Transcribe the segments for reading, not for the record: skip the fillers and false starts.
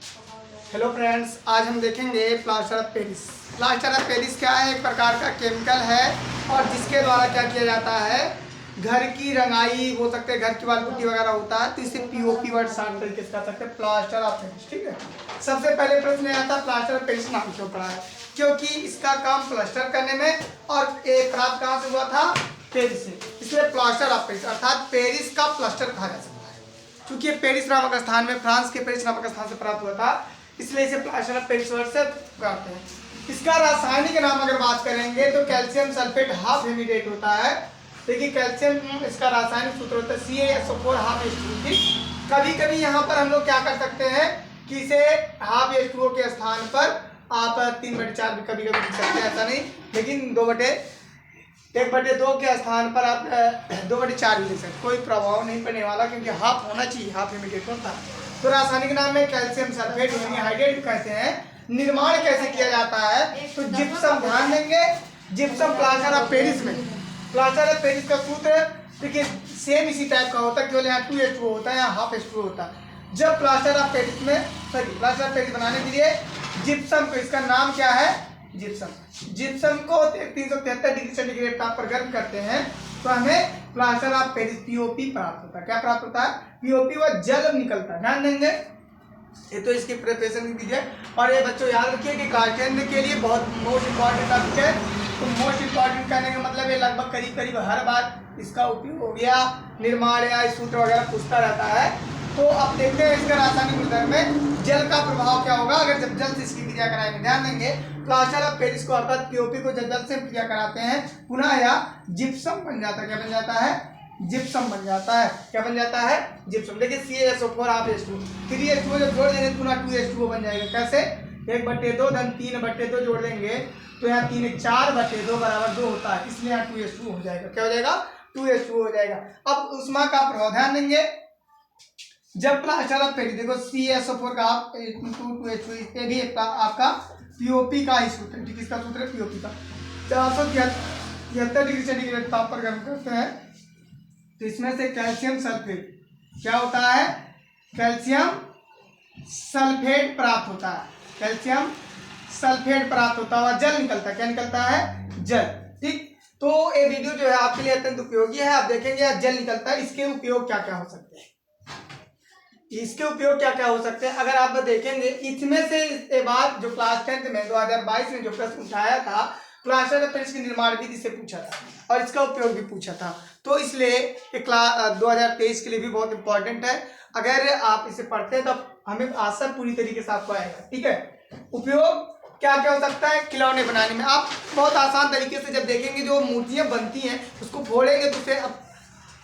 Hello friends, आज हम देखेंगे plaster of Paris. Plaster of Paris क्या है? एक प्रकार का केमिकल है और जिसके द्वारा क्या किया जाता है, घर की रंगाई हो सकते हैं, घर की वाल पुट्टी वगैरह होता है, तो इसे पीओपी वर्ड शार्ट तरीके से कह सकते हैं, प्लास्टर ऑफ पेरिस। ठीक है। सबसे पहले प्रश्न यह आता है प्लास्टर ऑफ पेरिस नाम क्यों पड़ा है? क्योंकि इसका काम प्लास्टर करने में और प्राप्त कहाँ से हुआ था? पेरिस से, इसलिए प्लास्टर ऑफ पेरिस अर्थात पेरिस का प्लास्टर कहा जा सकता है। क्योंकि पेरिस नामक स्थान में, फ्रांस के पेरिस नामक स्थान से प्राप्त हुआ था, इसलिए इसे प्लास्टर ऑफ पेरिस वर्ड से कहते हैं। इसका रासायनिक नाम अगर बात करेंगे तो कैल्शियम सल्फेट हाफ हेमिडेट होता है। देखिए कैल्शियम इसका रासायनिक सूत्र होता है CaSO4 हाफ H2O। कभी कभी यहाँ पर हम लोग क्या कर सकते हैं कि इसे हाफ H2O के स्थान पर आप 3/4 भी कभी कभी लिख सकते हैं, ऐसा नहीं, लेकिन 1/2 के स्थान पर आप 2/4 भी लिख सकते, कोई प्रभाव नहीं पड़ने वाला, क्योंकि हाफ होना चाहिए, हाफ हेमिडेट होता है। तो रासायनिक नाम में कैल्शियम सल्फेट यानी हाइड्रेट कहते हैं। निर्माण कैसे किया जाता है? तो जिप्सम, ध्यान देंगे, जिप्सम प्लास्टर ऑफ पेरिस में, प्लास्टर ऑफ पेरिस का सूत्र देखिए सेम इसी टाइप का होता है, केवल यहाँ 2H2O होता है, यहाँ हाफ H2O होता है। जब प्लास्टर ऑफ पेरिस में प्लास्टर ऑफ पेरिस बनाने के लिए जिप्सम को, इसका नाम क्या है? जिप्सम को 373 डिग्री सेंटीग्रेड ताप पर गर्म करते हैं तो हमें प्लास्टर ऑफ पेरिस पीओपी प्राप्त होता है। क्या प्राप्त होता है? पीओपी व जल निकलता है। ध्यान देंगे, ये तो इसकी प्रिपरेशन कीजिए। और ये बच्चों याद रखिए कि क्लास 10 के लिए बहुत मोस्ट इंपॉर्टेंट टॉपिक है। तो मोस्ट इंपॉर्टेंट कहने का मतलब ये लगभग करीब हर बार इसका उपयोग हो गया, निर्माण या सूत्र वगैरह पूछता रहता है। तो अब देखते हैं इसका रासायनिक गुणधर्म में जल का प्रभाव क्या होगा अगर जब जल से इसकी क्रिया कराएंगे। ध्यान देंगे, प्लास्टर ऑफ पेरिस को अर्थात पीओपी को जब जल से क्रिया कराते हैं पुनः यह जिप्सम बन जाता है। क्या बन जाता है? जिप्सम बन जाता है। क्या बन जाता है? जिप्सम। देखिए CaSO4 हाफ H2, 3H2O जब जोड़ देंगे पुनः 2H2O बन जाएगा। कैसे? 1/2 धन 3/2 जोड़ देंगे तो यहाँ 3 4/2 बराबर 2 होता है, इसलिए यहाँ 2H2O हो जाएगा। क्या हो जाएगा? 2H2O हो जाएगा। अब उष्मा का प्रभाव ध्यान देंगे, जब प्लास्टर ऑफ पेरिस, देखो CaSO4 का 2H2O, ये भी आपका पीओपी का ही सूत्र, ठीक, इसका सूत्र है पीओपी का। 473 डिग्री सेंटीग्रेड ताप पर गर्म करते हैं तो इसमें से कैल्शियम सल्फेट क्या होता है? कैल्शियम सल्फेट प्राप्त होता है। कैल्शियम सल्फेट प्राप्त होता है और जल निकलता है। क्या निकलता है? जल। ठीक, तो ये वीडियो जो है आपके लिए अत्यंत उपयोगी है। आप देखेंगे जल निकलता है, इसके उपयोग क्या क्या हो सकते हैं, इसके उपयोग क्या क्या हो सकते हैं अगर आप देखेंगे। इसमें से इसके बाद जो क्लास 10 में 2022 में जो प्रश्न उठाया था, प्लास्टर ऑफ पेरिस की निर्माण विधि से पूछा था और इसका उपयोग भी पूछा था, तो इसलिए 2023 के लिए भी बहुत इंपॉर्टेंट है। अगर आप इसे पढ़ते हैं तो हमें आशा पूरी तरीके से आपको आएगा। ठीक है। उपयोग क्या क्या हो सकता है? खिलौने बनाने में आप बहुत आसान तरीके से जब देखेंगे, जो मूर्तियां बनती हैं उसको फोड़ेंगे तो उसे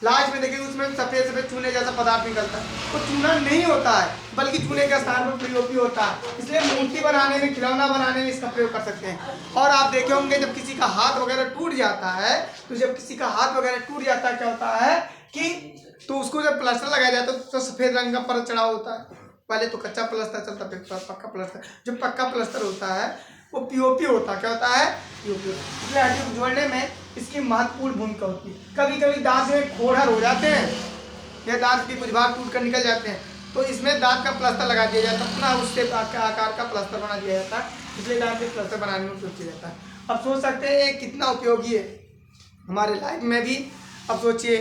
लास्ट में देखिए उसमें सफेद चूने जैसा पदार्थ निकलता है, तो चूना नहीं होता है बल्कि चूने के स्थान पर पीओपी होता है। इसलिए मूर्ति बनाने में, खिलौना बनाने में इसका प्रयोग कर सकते हैं। और आप देखे होंगे जब किसी का हाथ वगैरह टूट जाता है, तो जब किसी का हाथ वगैरह टूट जाता है क्या होता है कि तो उसको जब प्लास्टर लगाया जाता है तो सफेद रंग का परत चढ़ा होता है। पहले तो कच्चा प्लास्टर चलता है, फिर पक्का प्लास्टर। जो पक्का प्लास्टर होता है वो पीओपी होता है। क्या होता है? पीओपी। इसलिए हड्डी को जोड़ने में इसकी महत्वपूर्ण भूमिका होती है। कभी कभी दांत में खोड़र हो जाते हैं या दांत के कुछ भाग टूट कर निकल जाते हैं, तो इसमें दांत का प्लास्टर लगा दिया जाता है, पुनः उससे आकार का प्लास्टर बना दिया जाता है, इसलिए दांत के प्लास्टर बनाने में उपयोग किया जाता है। अब सोच सकते हैं ये कितना उपयोगी है हमारे लाइफ में भी। अब सोचिए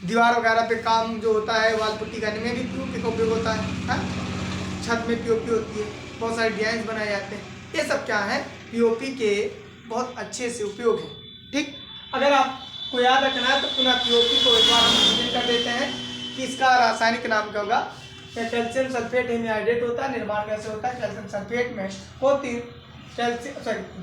दीवार वगैरह पे काम जो होता है, वाल पुट्टी करने में भी पीओपी का उपयोग होता है। छत में पीओपी होती है, बहुत सारे डिजाइन बनाए जाते हैं, ये सब क्या है? पीओपी के बहुत अच्छे से उपयोग है। ठीक, अगर आपको याद रखना है तो पुनः पीओपी को एक बार हम रिवीजन कर देते हैं कि इसका रासायनिक नाम क्या होगा। कैल्शियम सल्फेट हेमिहाइड्रेट होता है। निर्माण कैसे होता है? कैल्शियम सल्फेट में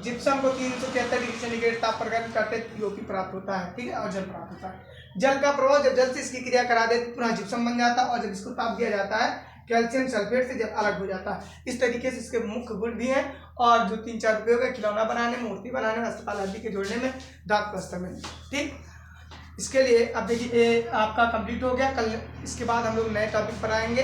जिप्सम को 373 डिग्री सेंटीग्रेड ताप पर गर्म करते पीओपी प्राप्त होता है। ठीक है, और जल प्राप्त होता है। जल का प्रभाव, जब जल से इसकी क्रिया करा देते पुनः जिप्सम बन जाता है और जब इसको ताप दिया जाता है कैल्शियम सल्फेट से जब अलग हो जाता है। इस तरीके से इसके मुख्य गुण भी हैं और जो 3-4 उपयोग है, खिलौना बनाने में, मूर्ति बनाने में, अस्पताल आदि के जोड़ने में, दांत प्लास्टर में। ठीक, इसके लिए अब देखिए आपका कंप्लीट हो गया। कल इसके बाद हम लोग नए टॉपिक पर आएंगे।